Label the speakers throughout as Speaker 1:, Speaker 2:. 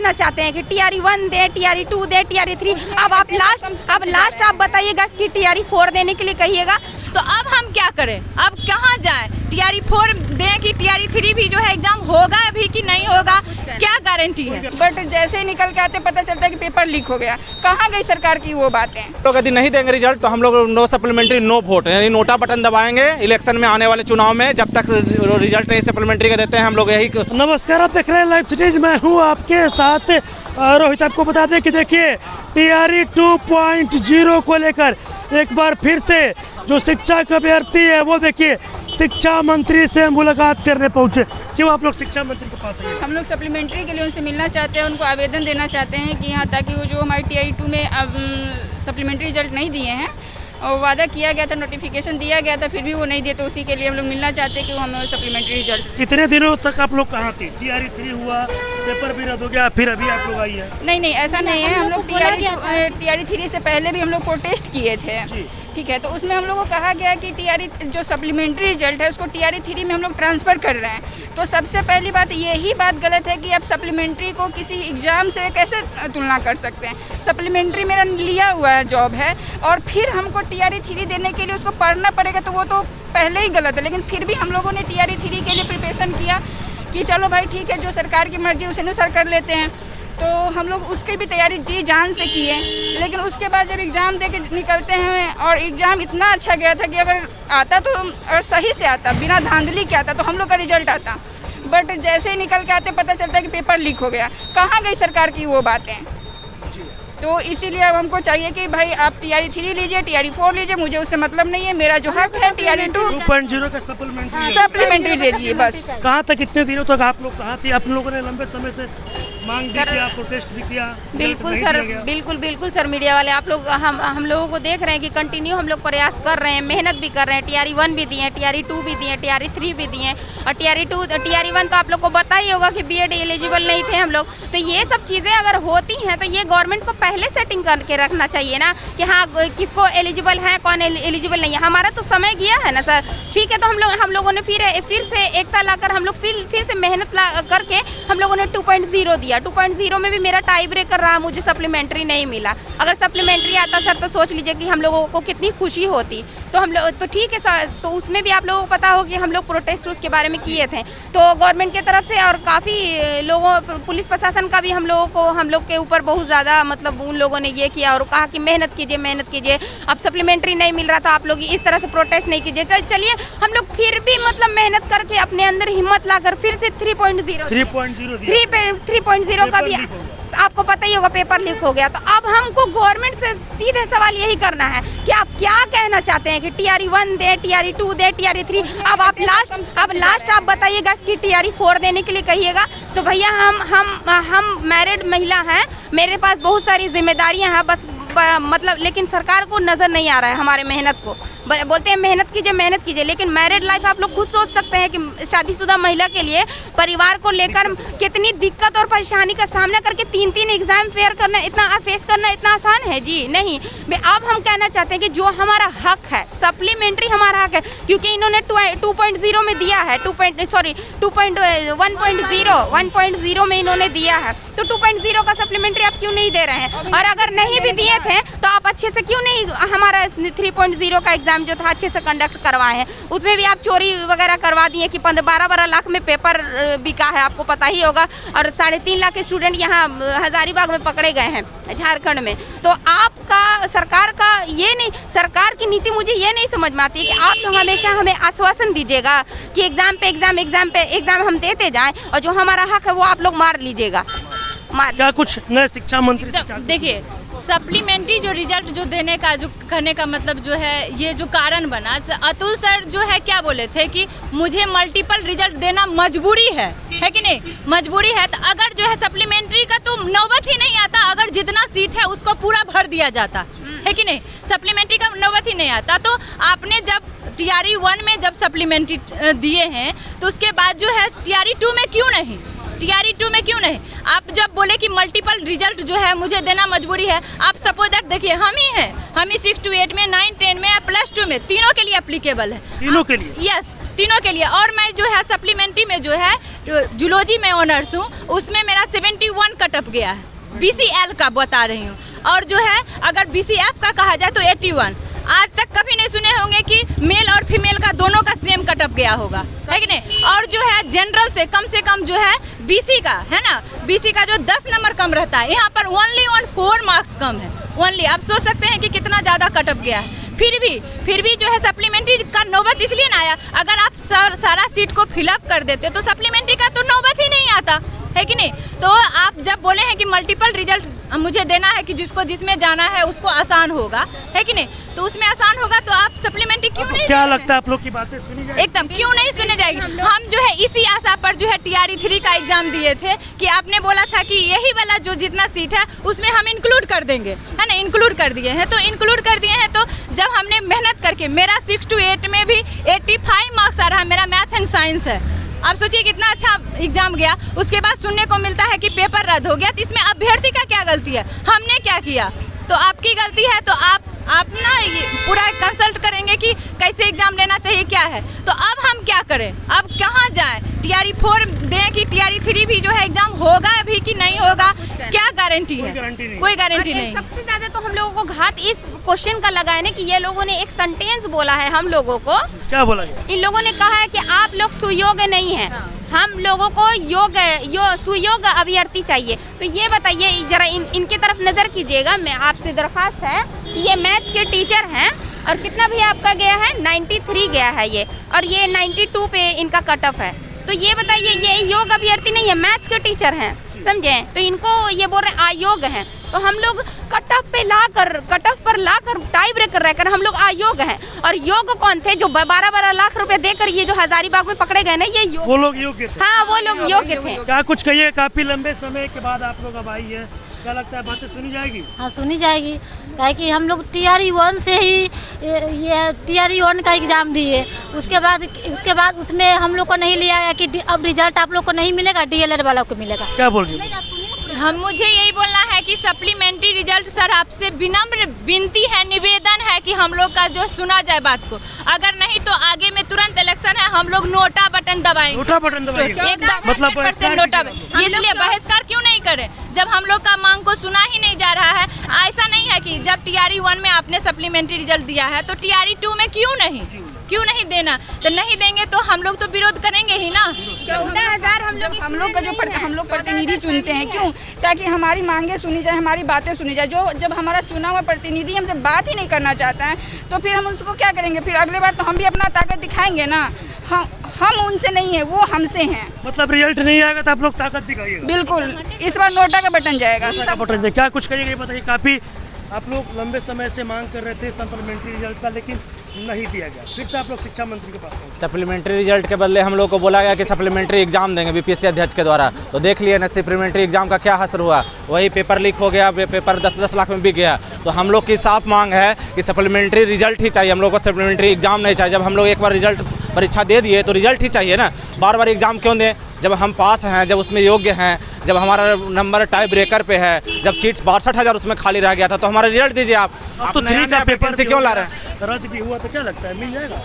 Speaker 1: कहना चाहते हैं कि टीआरई 1 दे, टीआरई 2 दे, टीआरई 3, अब लास्ट आप बताइएगा कि टीआरई 4 देने के लिए कहिएगा।
Speaker 2: तो अब हम क्या करें, अब कहाँ जाएं? टीआरई 4 दें कि टीआरई 3 भी जो है एग्जाम होगा अभी कि नहीं होगा, क्या गारंटी है?
Speaker 3: बट जैसे ही निकल के आते पता चलता है कि पेपर लीक हो गया। कहाँ गई सरकार की वो बातें?
Speaker 4: तो यदि नहीं देंगे रिजल्ट तो हम लोग नो सप्लीमेंट्री नो वोट, यानी नोटा बटन दबाएंगे इलेक्शन में, आने वाले चुनाव में। जब तक रिजल्ट नहीं सप्लीमेंट्री का देते हैं हम लोग यही।
Speaker 5: नमस्कार, आप देख रहे हैं लाइव सीरीज, मैं हूँ आपके साथ रोहित। आपको बता दें कि देखिए टीआरई 2.0 को लेकर एक बार फिर से जो शिक्षा के अभ्यर्थी है वो देखिए शिक्षा मंत्री से मुलाकात करने पहुंचे। क्यों आप लोग शिक्षा मंत्री के पास आए?
Speaker 3: हम लोग सप्लीमेंट्री के लिए उनसे मिलना चाहते हैं, उनको आवेदन देना चाहते हैं कि यहाँ ताकि वो जो हमारे टीआरई 2 में अब सप्लीमेंट्री रिजल्ट नहीं दिए हैं और वादा किया गया था, नोटिफिकेशन दिया गया था, फिर भी वो नहीं दिए, तो उसी के लिए हम लोग मिलना चाहते हैं कि वो हमें सप्लीमेंट्री रिजल्ट।
Speaker 5: इतने दिनों तक आप लोग कहाँ थे? टीआरई 3 हुआ, पेपर भी रद्द हो गया, फिर अभी आप लोग आई है?
Speaker 3: नहीं, ऐसा नहीं है। हम लोग टीआरई 3 से पहले भी हम लोग प्रोटेस्ट किए थे, ठीक है। तो उसमें हम लोग को कहा गया कि टीआरई जो सप्लीमेंट्री रिजल्ट है उसको टीआरई 3 में हम लोग ट्रांसफ़र कर रहे हैं। तो सबसे पहली बात यही बात गलत है कि आप सप्लीमेंट्री को किसी एग्ज़ाम से कैसे तुलना कर सकते हैं। सप्लीमेंट्री मेरा लिया हुआ है जॉब है और फिर हमको टीआरई 3 देने के लिए उसको पढ़ना पड़ेगा, तो वो तो पहले ही गलत है। लेकिन फिर भी हम लोगों ने टीआरई 3 के लिए प्रिपरेशन किया कि चलो भाई ठीक है, जो सरकार की मर्जी उसे अनुसार कर लेते हैं। तो हम लोग उसकी भी तैयारी जी जान से किए, लेकिन उसके बाद जब एग्ज़ाम दे के निकलते हैं और एग्ज़ाम इतना अच्छा गया था कि अगर आता तो अगर सही से आता, बिना धांधली के आता तो हम लोग का रिजल्ट आता। बट जैसे ही निकल के आते पता चलता है कि पेपर लीक हो गया। कहाँ गई सरकार की वो बातें? तो इसीलिए अब हमको चाहिए कि भाई आप टीआरई 3 लीजिए, टीआरई 4 लीजिए, मुझे उससे मतलब नहीं है। मेरा जो हक है टीआरई
Speaker 5: 2.0 का
Speaker 3: सप्लीमेंट्री दे दीजिए बस।
Speaker 5: कहाँ तक इतने दिनों तक आप लोग कहाँ थे? आप लोगों ने लंबे समय से मांग भी किया, प्रोटेस्ट भी किया।
Speaker 1: बिल्कुल सर, बिल्कुल सर, मीडिया वाले आप लोग हम लोगों को देख रहे हैं कि कंटिन्यू हम लोग प्रयास कर रहे हैं, मेहनत भी कर रहे हैं। टीआरई 1 भी दिए हैं, टीआरई 2 भी दिए हैं, टीआरई 3 भी दिए हैं और टीआरई 1 तो आप लोग को पता ही होगा कि बीएड एलिजिबल नहीं थे हम लोग। तो ये सब चीज़ें अगर होती हैं तो ये गवर्नमेंट को पहले सेटिंग करके रखना चाहिए ना कि हाँ किसको एलिजिबल है, कौन एलिजिबल नहीं है। हमारा तो समय गया है ना सर, ठीक है। तो हम लोगों ने फिर से एकता लाकर हम लोग फिर से मेहनत करके हम लोगों ने 2.0 दिया। 2.0 में भी मेरा टाई ब्रेकर रहा, मुझे सप्लीमेंट्री नहीं मिला। अगर सप्लीमेंट्री आता सर तो सोच लीजिए कि हम लोगों को कितनी खुशी होती। तो हम लोग तो ठीक है सर, तो उसमें भी आप लोगों को पता हो कि हम लोग प्रोटेस्ट उसके बारे में किए थे। तो गवर्नमेंट की तरफ से और काफ़ी लोगों, पुलिस प्रशासन का भी हम लोग के ऊपर बहुत ज़्यादा मतलब उन लोगों ने ये किया और कहा कि मेहनत कीजिए। अब सप्लीमेंट्री नहीं मिल रहा था, आप लोग इस तरह से प्रोटेस्ट नहीं कीजिए। चलिए हम लोग फिर भी मतलब मेहनत करके अपने अंदर हिम्मत लाकर फिर से 3.0 का भी आपको पता ही होगा पेपर लीक हो गया। तो अब हमको गवर्नमेंट से सीधे सवाल यही करना है कि आप क्या कहना चाहते हैं कि टीआरई 1 दे, टीआरई 2 दे, टीआरई 3, अब लास्ट आप बताइएगा कि टीआरई 4 देने के लिए कहिएगा। तो भैया हम मैरिड महिला हैं, मेरे पास बहुत सारी जिम्मेदारियां हैं बस मतलब, लेकिन सरकार को नज़र नहीं आ रहा है हमारे मेहनत को। बोलते हैं मेहनत कीजिए, लेकिन मैरिड लाइफ आप लोग खुद सोच सकते हैं कि शादीशुदा महिला के लिए परिवार को लेकर कितनी दिक्कत और परेशानी का सामना करके 3 एग्जाम फेस करना इतना आसान है जी नहीं। अब हम कहना चाहते हैं कि जो हमारा हक है, सप्लीमेंट्री हमारा हक है, क्योंकि इन्होंने 2.0 में दिया है, 1.0 में इन्होंने दिया है, तो 2.0 का सप्लीमेंट्री आप क्यों नहीं दे रहे हैं? और अगर नहीं भी दिए थे तो आप अच्छे से क्यों नहीं हमारा 3.0 का एग्जाम जो था अच्छे से कंडक्ट करवाए हैं? उसमें भी आप चोरी वगैरह करवा दिए कि 12 लाख में पेपर बिका है, आपको पता ही होगा। और 3.5 लाख स्टूडेंट यहाँ हजारीबाग में पकड़े गए हैं झारखंड में। तो आपका सरकार का ये नहीं, सरकार की नीति मुझे ये नहीं समझ में आती है कि आप तो हमेशा हमें आश्वासन दीजिएगा कि एग्जाम पे एग्जाम हम देते जाएं और जो हमारा हक है वो आप लोग मार लीजिएगा।
Speaker 5: क्या कुछ नए शिक्षा मंत्री
Speaker 2: देखिए, सप्लीमेंट्री जो रिजल्ट जो देने का जो करने का मतलब जो है, ये जो कारण बना, अतुल सर जो है क्या बोले थे कि मुझे मल्टीपल रिजल्ट देना मजबूरी है कि नहीं? मजबूरी है। तो अगर जो है सप्लीमेंट्री का तो नौबत ही नहीं आता, अगर जितना सीट है उसको पूरा भर दिया जाता है कि नहीं, सप्लीमेंट्री का नौबत ही नहीं आता। तो आपने जब टीआरई 1 में जब सप्लीमेंट्री दिए हैं तो उसके बाद जो है टीआरई 2 में क्यों नहीं? टीआरई 2 में क्यों नहीं? आप जब बोले कि मल्टीपल रिजल्ट जो है मुझे देना मजबूरी है, आप सपोज दैट देखिए हम ही हैं, हम ही 6 to 8 में, 9, 10 में, +2 में, तीनों के लिए एप्लीकेबल है।
Speaker 5: तीनों के लिए?
Speaker 2: यस, तीनों के लिए। और मैं जो है सप्लीमेंट्री में जो है जूलॉजी में ऑनर्स हूँ, उसमें मेरा 71 कटअप गया है, BCL का बता रही हूँ। और जो है अगर BCF का कहा जाए तो 81। आज तक कभी नहीं सुने होंगे कि मेल और फीमेल का दोनों का सेम कटअप गया होगा, है कि नहीं? और जो है जनरल से कम जो है BC का है ना, BC का जो 10 नंबर कम रहता है, यहाँ पर ओनली 4 मार्क्स कम है, ओनली। आप सोच सकते हैं कि कितना ज़्यादा कटअप गया है। फिर भी जो है सप्लीमेंट्री का नौबत इसलिए ना आया, अगर आप सारा सीट को फिलअप कर देते तो सप्लीमेंट्री का तो नौबत ही नहीं आता, है कि नहीं? तो आप जब बोले हैं कि मल्टीपल रिजल्ट मुझे देना है कि जिसको जिसमें जाना है उसको आसान होगा, है कि नहीं? तो उसमें आसान होगा तो आप सप्लीमेंट्री क्यों नहीं?
Speaker 5: क्या लगता है आप लोग की बातें सुनी जाएगी?
Speaker 2: एकदम क्यों नहीं सुने जाएगी? हम जो है इसी आशा पर जो है TRE 3 का एग्जाम दिए थे कि आपने बोला था कि यही वाला जो जितना सीट है उसमें हम इंक्लूड कर देंगे, है ना? इंक्लूड कर दिए हैं, तो इंक्लूड कर दिए हैं। तो जब हमने मेहनत करके, मेरा 6 to 8 में भी 85 मार्क्स आ रहा है, मेरा मैथ एंड साइंस है। आप सोचिए कितना अच्छा एग्जाम गया, उसके बाद सुनने को मिलता है कि पेपर रद्द हो गया। तो इसमें अभ्यर्थी का क्या गलती है? हमने क्या किया? तो आपकी गलती है। तो आप ना ये पूरा कंसल्ट करेंगे कि कैसे एग्जाम लेना चाहिए, क्या है। तो अब हम क्या करें, अब कहाँ जाएं? TRE 4 दें कि TRE 3 भी जो है एग्जाम होगा अभी कि नहीं होगा, क्या गारंटी है? कोई गारंटी नहीं।
Speaker 1: सबसे ज्यादा तो हम लोगों को घात इस क्वेश्चन का लगा है ना कि ये लोगों ने एक सेंटेंस बोला है हम लोगों को।
Speaker 5: क्या बोला गया?
Speaker 1: इन लोगों ने कहा है कि आप लोग सुयोग्य नहीं हैं, हम लोगों को सुयोग्य अभ्यर्थी चाहिए। तो ये बताइए जरा इनकी तरफ नजर कीजिएगा, मैं आपसे दरख्वास्त है कि ये मैथ्स के टीचर हैं और कितना भी आपका गया है 93 गया है ये, और ये 92 पे इनका कट ऑफ है। तो ये बताइए ये योग्य अभ्यर्थी नहीं है, मैथ्स के टीचर हैं, समझे? तो इनको ये बोल रहे हैं अयोग्य हैं। तो हम लोग कट ऑफ पर लाकर टाई ब्रेकर रहकर हम लोग अयोग्य हैं। और योग्य कौन थे? जो 12-12 लाख रुपए देकर ये जो हजारीबाग में पकड़े गए ना, ये
Speaker 5: वो लोग योग्य थे।
Speaker 1: हाँ, वो लोग योग्य थे।
Speaker 5: क्या कुछ कहिए, काफी लंबे समय के बाद आप लोग अब आई है, क्या लगता है बातें सुनी जाएगी?
Speaker 6: हाँ, सुनी जाएगी। क्या कि हम लोग TRE 1 से ही ये TRE 1 का एग्ज़ाम दिए, उसके बाद उसमें हम लोग को नहीं लिया गया कि अब रिजल्ट आप लोग को नहीं मिलेगा, DLED वालों को मिलेगा।
Speaker 5: क्या बोल रही है?
Speaker 2: मुझे यही बोलना है कि सप्लीमेंट्री रिजल्ट सर आपसे विनम्र विनती है, निवेदन है कि हम लोग का जो सुना जाए बात को। अगर नहीं तो आगे में तुरंत इलेक्शन है, हम लोग नोटा बटन दबाएंगे।
Speaker 5: नोटा बटन दबाएंगे?
Speaker 2: एकदम
Speaker 5: मतलब
Speaker 2: नोटा। इसलिए बहिष्कार क्यों नहीं करें जब हम लोग का मांग को सुना ही नहीं जा रहा है? ऐसा नहीं है कि जब TRE 1 में आपने सप्लीमेंट्री रिजल्ट दिया है तो TRE 2 में क्यों नहीं देना? तो नहीं देंगे तो हम लोग तो विरोध करेंगे ही ना।
Speaker 3: 14,000 हम लोग का जो हम लोग प्रतिनिधि चुनते हैं, क्यों? ताकि हमारी मांगे सुनी जाए, हमारी बातें सुनी जाए। जो जब हमारा चुना हुआ प्रतिनिधि हमसे बात ही नहीं करना चाहता है तो फिर हम उसको क्या करेंगे? फिर अगले बार तो हम भी अपना ताकत दिखाएंगे ना। हम उनसे नहीं है, वो हमसे हैं।
Speaker 5: मतलब रिजल्ट नहीं आएगा तो आप लोग ताकत दिखाइएगा?
Speaker 3: बिल्कुल, इस बार नोटा का बटन जाएगा।
Speaker 5: क्या कुछ कहिएगा बताइए। काफी आप लोग लंबे समय से मांग कर रहे थे सप्लीमेंट्री रिजल्ट का, लेकिन नहीं दिया गया। फिर से आप लोग शिक्षा मंत्री के पास पहुंचे।
Speaker 4: सप्लीमेंट्री रिजल्ट के बदले हम लोग को बोला गया कि सप्लीमेंट्री एग्जाम देंगे BPSC अध्यक्ष के द्वारा। तो देख लिए ना सप्लीमेंट्री एग्जाम का क्या असर हुआ, वही पेपर लीक हो गया, पेपर 10-10 लाख में बिक गया। तो हम लोग की साफ मांग है कि सप्लीमेंट्री रिजल्ट ही चाहिए, हम लोग को सप्लीमेंट्री एग्जाम नहीं चाहिए। जब हम लोग एक बार रिजल्ट परीक्षा दे दिए तो रिजल्ट ही चाहिए ना, बार बार एग्जाम क्यों दें? जब हम पास हैं, जब उसमें योग्य हैं, जब हमारा नंबर टाई ब्रेकर पे है, जब सीट्स 62,000 उसमें खाली रह गया था, तो हमारा रिजल्ट दीजिए आप।
Speaker 5: तो 3 का पेपर
Speaker 4: से क्यों ला रहे हैं?
Speaker 5: रद्द भी हुआ तो क्या लगता है मिल जाएगा?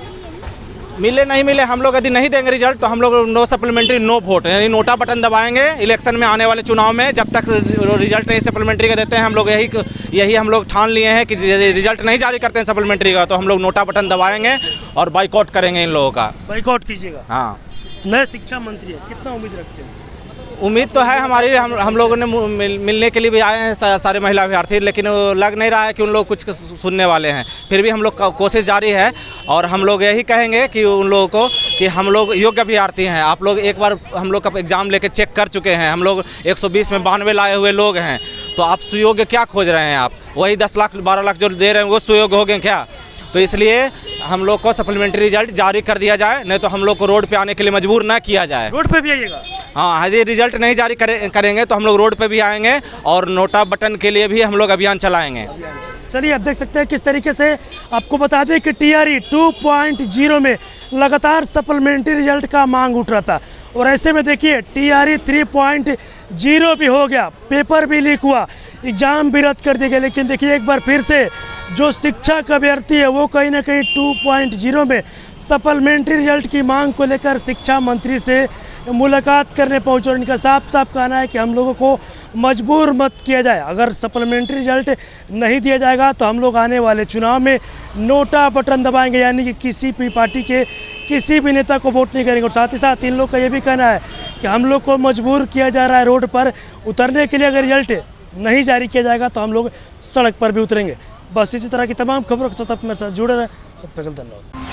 Speaker 4: मिले नहीं मिले, हम लोग यदि नहीं देंगे रिजल्ट तो हम लोग नो सप्लीमेंट्री नो वोट, यानी नोटा बटन दबाएंगे इलेक्शन में, आने वाले चुनाव में। जब तक रिजल्ट नहीं सप्लीमेंट्री का देते हैं, हम लोग यही हम लोग ठान लिए हैं कि रिजल्ट नहीं जारी करते हैं सप्लीमेंट्री का तो हम लोग नोटा बटन दबाएंगे और बाइकआउट करेंगे इन लोगों का।
Speaker 5: बाइकआउट कीजिएगा?
Speaker 4: हाँ।
Speaker 5: नए शिक्षा मंत्री है, कितना उम्मीद रखते हैं?
Speaker 4: उम्मीद तो है हमारी, हम लोगों ने मिलने के लिए भी आए हैं सारे महिला अभ्यर्थी, लेकिन लग नहीं रहा है कि उन लोग कुछ सुनने वाले हैं। फिर भी हम लोग का कोशिश जारी है और हम लोग यही कहेंगे कि उन लोगों को कि हम लोग योग्य अभ्यर्थी हैं। आप लोग एक बार हम लोग का एग्ज़ाम लेके चेक कर चुके हैं, हम लोग 120 में 92 लाए हुए लोग हैं। तो आप सुयोग्य क्या खोज रहे हैं? आप वही 10 लाख 12 लाख जो दे रहे हैं वो सुयोग्य हो गए क्या? तो इसलिए हम लोग को सप्लीमेंट्री रिजल्ट जारी कर दिया जाए, नहीं तो हम लोग को रोड पे आने के लिए मजबूर ना किया जाए।
Speaker 5: रोड पे भी आइएगा?
Speaker 4: हाँ, यदि रिजल्ट नहीं जारी करेंगे तो हम लोग रोड पे भी आएंगे और नोटा बटन के लिए भी हम लोग अभियान चलाएंगे।
Speaker 5: चलिए, आप देख सकते हैं किस तरीके से आपको बता दें कि TRE 2.0 में लगातार सप्लीमेंट्री रिजल्ट का मांग उठ रहा था और ऐसे में देखिए TRE 3.0 भी हो गया, पेपर भी लीक हुआ, एग्ज़ाम भी रद्द कर दिया गया। लेकिन देखिए एक बार फिर से जो शिक्षा का अभ्यर्थी है वो कहीं ना कहीं 2.0 में सप्लीमेंट्री रिजल्ट की मांग को लेकर शिक्षा मंत्री से मुलाकात करने पहुंचे और इनका साफ साफ कहना है कि हम लोगों को मजबूर मत किया जाए। अगर सप्लीमेंट्री रिजल्ट नहीं दिया जाएगा तो हम लोग आने वाले चुनाव में नोटा बटन दबाएंगे, यानी कि किसी भी पार्टी के किसी भी नेता को वोट नहीं करेंगे। और साथ ही साथ इन लोग का ये भी कहना है कि हम लोग को मजबूर किया जा रहा है रोड पर उतरने के लिए। अगर रिजल्ट नहीं जारी किया जाएगा तो हम लोग सड़क पर भी उतरेंगे। बस इसी तरह की तमाम खबरों के साथ मेरे साथ जुड़े रहे। धन्यवाद।